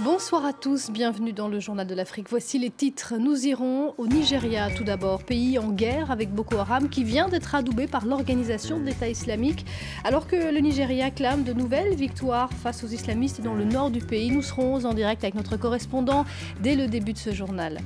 Bonsoir à tous, bienvenue dans le Journal de l'Afrique. Voici les titres. Nous irons au Nigeria tout d'abord, pays en guerre avec Boko Haram qui vient d'être adoubé par l'organisation de l'État islamique. Alors que le Nigeria clame de nouvelles victoires face aux islamistes dans le nord du pays, nous serons en direct avec notre correspondant dès le début de ce journal.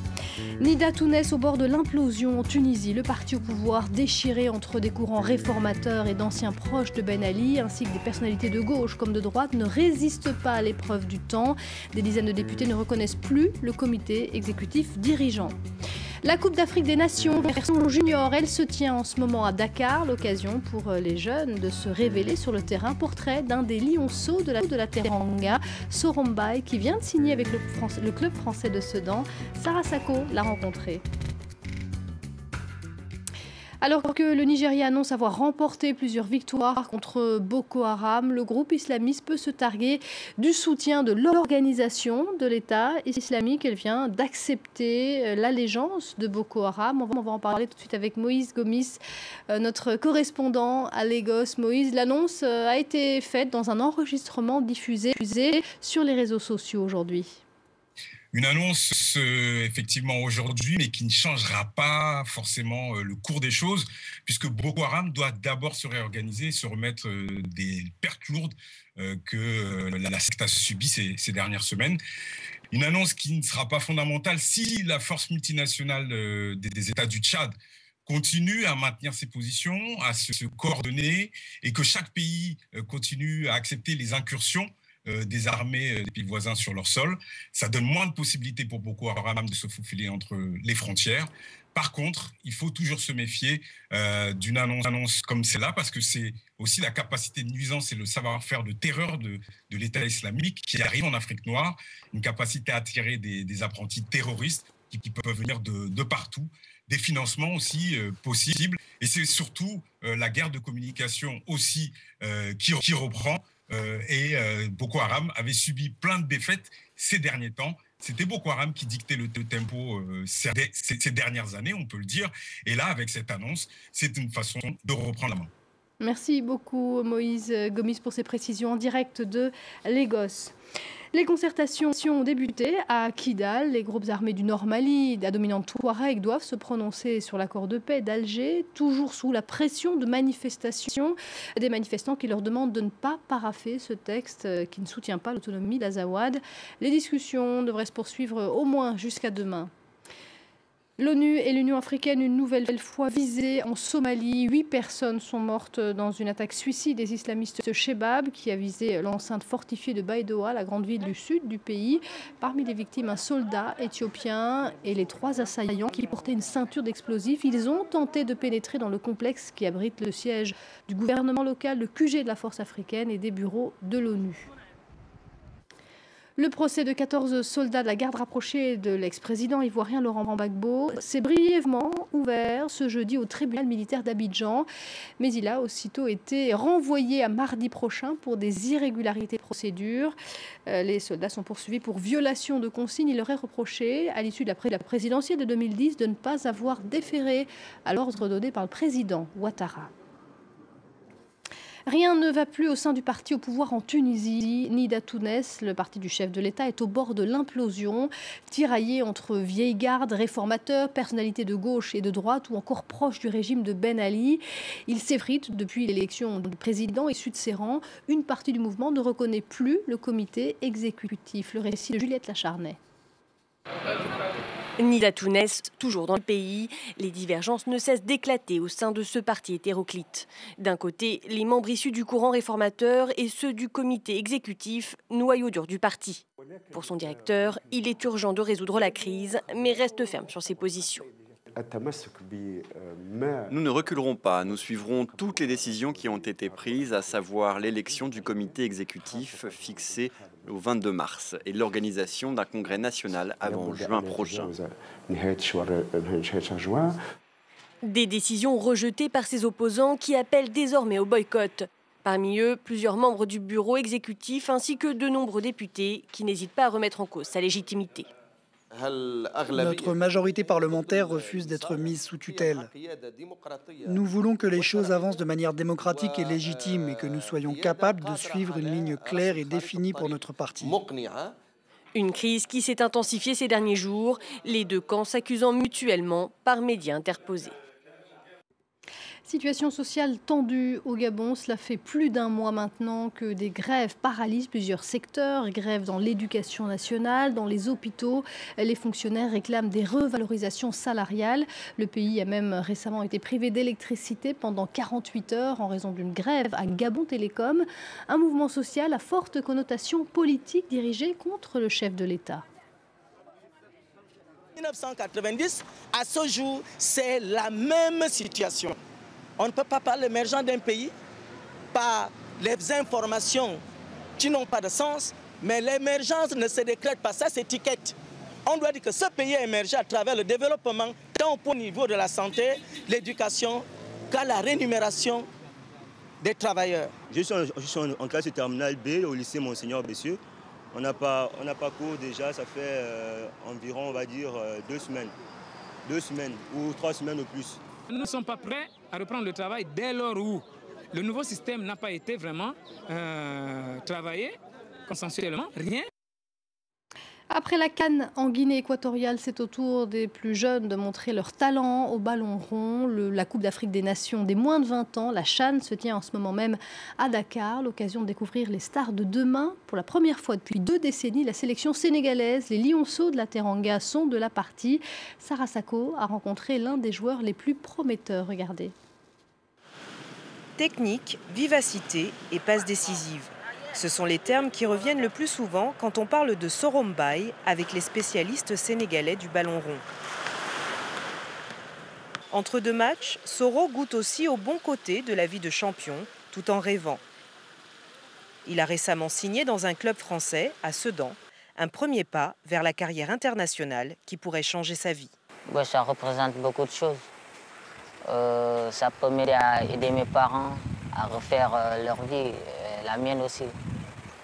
Nida Tounes au bord de l'implosion en Tunisie, le parti au pouvoir déchiré entre des courants réformateurs et d'anciens proches de Ben Ali, ainsi que des personnalités de gauche comme de droite, ne résistent pas à l'épreuve du temps. Des dizaines de députés ne reconnaissent plus le comité exécutif dirigeant. La Coupe d'Afrique des Nations version junior, elle se tient en ce moment à Dakar, l'occasion pour les jeunes de se révéler sur le terrain. Portrait d'un des lionceaux de la Teranga, Sorombai, qui vient de signer avec le club français de Sedan. Sarah Sako l'a rencontré. Alors que le Nigeria annonce avoir remporté plusieurs victoires contre Boko Haram, le groupe islamiste peut se targuer du soutien de l'organisation de l'État islamique. Elle vient d'accepter l'allégeance de Boko Haram. On va en parler tout de suite avec Moïse Gomis, notre correspondant à Lagos. Moïse, l'annonce a été faite dans un enregistrement diffusé sur les réseaux sociaux aujourd'hui. Une annonce effectivement aujourd'hui, mais qui ne changera pas forcément le cours des choses, puisque Boko Haram doit d'abord se réorganiser et se remettre des pertes lourdes que la secte a subies ces dernières semaines. Une annonce qui ne sera pas fondamentale si la force multinationale des États du Tchad continue à maintenir ses positions, à se coordonner, et que chaque pays continue à accepter les incursions des armées des pays voisins sur leur sol. Ça donne moins de possibilités pour Boko Haram de se faufiler entre les frontières. Par contre, il faut toujours se méfier d'une annonce comme celle-là, parce que c'est aussi la capacité de nuisance et le savoir-faire de terreur de l'État islamique qui arrive en Afrique noire, une capacité à attirer des apprentis terroristes qui peuvent venir de partout, des financements aussi possibles. Et c'est surtout la guerre de communication aussi qui reprend. Boko Haram avait subi plein de défaites ces derniers temps. C'était Boko Haram qui dictait le tempo ces dernières années, on peut le dire. Et là, avec cette annonce, c'est une façon de reprendre la main. Merci beaucoup Moïse Gomis pour ces précisions en direct de Lagos. Les concertations ont débuté à Kidal. Les groupes armés du Nord Mali, la dominante Touareg, doivent se prononcer sur l'accord de paix d'Alger, toujours sous la pression de manifestations. Des manifestants qui leur demandent de ne pas paraffer ce texte qui ne soutient pas l'autonomie d'Azawad. Les discussions devraient se poursuivre au moins jusqu'à demain. L'ONU et l'Union africaine une nouvelle fois visées en Somalie. 8 personnes sont mortes dans une attaque suicide des islamistes Shebab qui a visé l'enceinte fortifiée de Baidoa, la grande ville du sud du pays. Parmi les victimes, un soldat éthiopien et les 3 assaillants qui portaient une ceinture d'explosifs. Ils ont tenté de pénétrer dans le complexe qui abrite le siège du gouvernement local, le QG de la force africaine et des bureaux de l'ONU. Le procès de 14 soldats de la garde rapprochée de l'ex-président ivoirien Laurent Gbagbo s'est brièvement ouvert ce jeudi au tribunal militaire d'Abidjan. Mais il a aussitôt été renvoyé à mardi prochain pour des irrégularités de procédure. Les soldats sont poursuivis pour violation de consignes. Il leur est reproché, à l'issue de la présidentielle de 2010, de ne pas avoir déféré à l'ordre donné par le président Ouattara. Rien ne va plus au sein du parti au pouvoir en Tunisie. Nida Tounes, le parti du chef de l'État, est au bord de l'implosion, tiraillé entre vieille garde, réformateurs, personnalités de gauche et de droite ou encore proches du régime de Ben Ali. Il s'effrite depuis l'élection du président issu de ses rangs. Une partie du mouvement ne reconnaît plus le comité exécutif. Le récit de Juliette Lacharnay. Nida Tounes, toujours dans le pays, les divergences ne cessent d'éclater au sein de ce parti hétéroclite. D'un côté, les membres issus du courant réformateur et ceux du comité exécutif, noyau dur du parti. Pour son directeur, il est urgent de résoudre la crise, mais reste ferme sur ses positions. Nous ne reculerons pas, nous suivrons toutes les décisions qui ont été prises, à savoir l'élection du comité exécutif fixé au 22 mars et l'organisation d'un congrès national avant juin prochain. Des décisions rejetées par ses opposants qui appellent désormais au boycott. Parmi eux, plusieurs membres du bureau exécutif ainsi que de nombreux députés qui n'hésitent pas à remettre en cause sa légitimité. Notre majorité parlementaire refuse d'être mise sous tutelle. Nous voulons que les choses avancent de manière démocratique et légitime et que nous soyons capables de suivre une ligne claire et définie pour notre parti. Une crise qui s'est intensifiée ces derniers jours, les deux camps s'accusant mutuellement par médias interposés. Situation sociale tendue au Gabon. Cela fait plus d'un mois maintenant que des grèves paralysent plusieurs secteurs. Grèves dans l'éducation nationale, dans les hôpitaux. Les fonctionnaires réclament des revalorisations salariales. Le pays a même récemment été privé d'électricité pendant 48 heures en raison d'une grève à Gabon Télécom. Un mouvement social à forte connotation politique dirigé contre le chef de l'État. 1990, à ce jour, c'est la même situation. On ne peut pas parler l'émergence d'un pays par les informations qui n'ont pas de sens, mais l'émergence ne se décrète pas, ça s'étiquette. On doit dire que ce pays a émergé à travers le développement, tant au niveau de la santé, l'éducation, qu'à la rémunération des travailleurs. Je suis en classe terminale B au lycée Monseigneur Bessieux. On n'a pas cours déjà, ça fait environ, on va dire, 2 semaines. 2 semaines ou 3 semaines au plus. Nous ne sommes pas prêts à reprendre le travail dès lors où le nouveau système n'a pas été vraiment travaillé consensuellement, rien. Après la CAN en Guinée équatoriale, c'est au tour des plus jeunes de montrer leur talent au ballon rond. La Coupe d'Afrique des Nations des moins de 20 ans, la CHAN, se tient en ce moment même à Dakar. L'occasion de découvrir les stars de demain. Pour la première fois depuis 2 décennies, la sélection sénégalaise, les Lionceaux de la Teranga, sont de la partie. Sarah Sako a rencontré l'un des joueurs les plus prometteurs. Regardez. Technique, vivacité et passe décisive. Ce sont les termes qui reviennent le plus souvent quand on parle de Soro Mbaye avec les spécialistes sénégalais du ballon rond. Entre 2 matchs, Soro goûte aussi au bon côté de la vie de champion, tout en rêvant. Il a récemment signé dans un club français, à Sedan, un premier pas vers la carrière internationale qui pourrait changer sa vie. Ouais, ça représente beaucoup de choses. Ça peut m'aider à aider mes parents à refaire leur vie, la mienne aussi.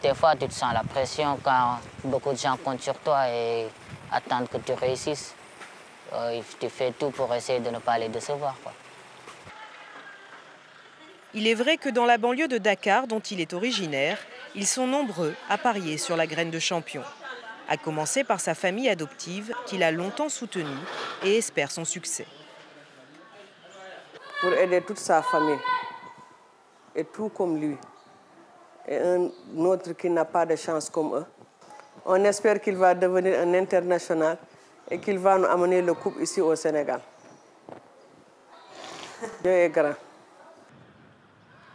Des fois, tu te sens la pression quand beaucoup de gens comptent sur toi et attendent que tu réussisses. Tu fais tout pour essayer de ne pas les décevoir, quoi. Il est vrai que dans la banlieue de Dakar, dont il est originaire, ils sont nombreux à parier sur la graine de champion. À commencer par sa famille adoptive, qu'il a longtemps soutenue et espère son succès. Pour aider toute sa famille, et tout comme lui, et un autre qui n'a pas de chance comme eux. On espère qu'il va devenir un international et qu'il va nous amener le coupe ici au Sénégal. Dieu est grand.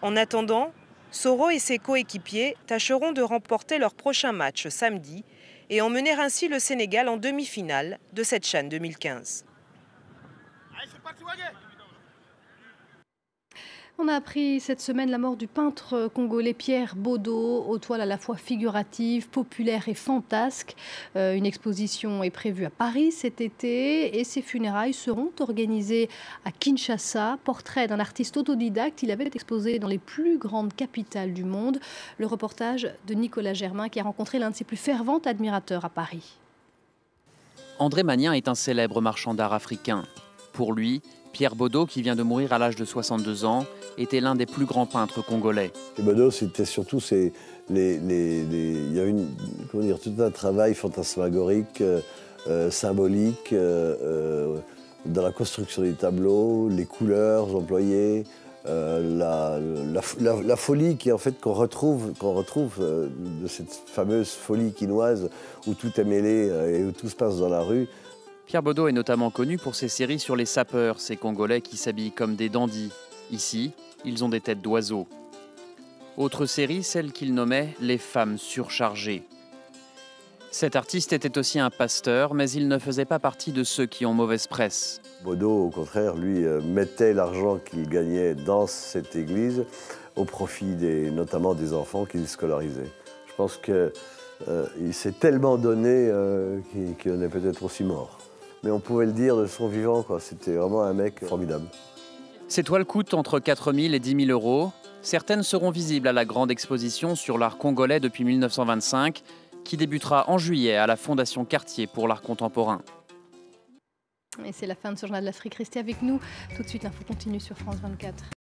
En attendant, Soro et ses coéquipiers tâcheront de remporter leur prochain match samedi et emmener ainsi le Sénégal en demi-finale de cette CHAN 2015. On a appris cette semaine la mort du peintre congolais Pierre Bodo, aux toiles à la fois figuratives, populaires et fantasques. Une exposition est prévue à Paris cet été et ses funérailles seront organisées à Kinshasa. Portrait d'un artiste autodidacte, il avait été exposé dans les plus grandes capitales du monde. Le reportage de Nicolas Germain qui a rencontré l'un de ses plus fervents admirateurs à Paris. André Magnin est un célèbre marchand d'art africain. Pour lui, Pierre Bodo, qui vient de mourir à l'âge de 62 ans, était l'un des plus grands peintres congolais. Et Bodo, c'était surtout il y a tout un travail fantasmagorique, symbolique, dans la construction des tableaux, les couleurs employées, la folie qu'on retrouve de cette fameuse folie quinoise où tout est mêlé et où tout se passe dans la rue. Pierre Bodo est notamment connu pour ses séries sur les sapeurs, ces Congolais qui s'habillent comme des dandys. Ici, ils ont des têtes d'oiseaux. Autre série, celle qu'il nommait « Les femmes surchargées ». Cet artiste était aussi un pasteur, mais il ne faisait pas partie de ceux qui ont mauvaise presse. Bodo, au contraire, lui, mettait l'argent qu'il gagnait dans cette église au profit notamment des enfants qu'il scolarisait. Je pense qu'il s'est tellement donné qu'il en est peut-être aussi mort. Mais on pouvait le dire de son vivant, quoi. C'était vraiment un mec formidable. Ces toiles coûtent entre 4 000 et 10 000 euros. Certaines seront visibles à la grande exposition sur l'art congolais depuis 1925, qui débutera en juillet à la Fondation Cartier pour l'art contemporain. Et c'est la fin de ce journal de l'Afrique. Restez avec nous. Tout de suite, l'info continue sur France 24.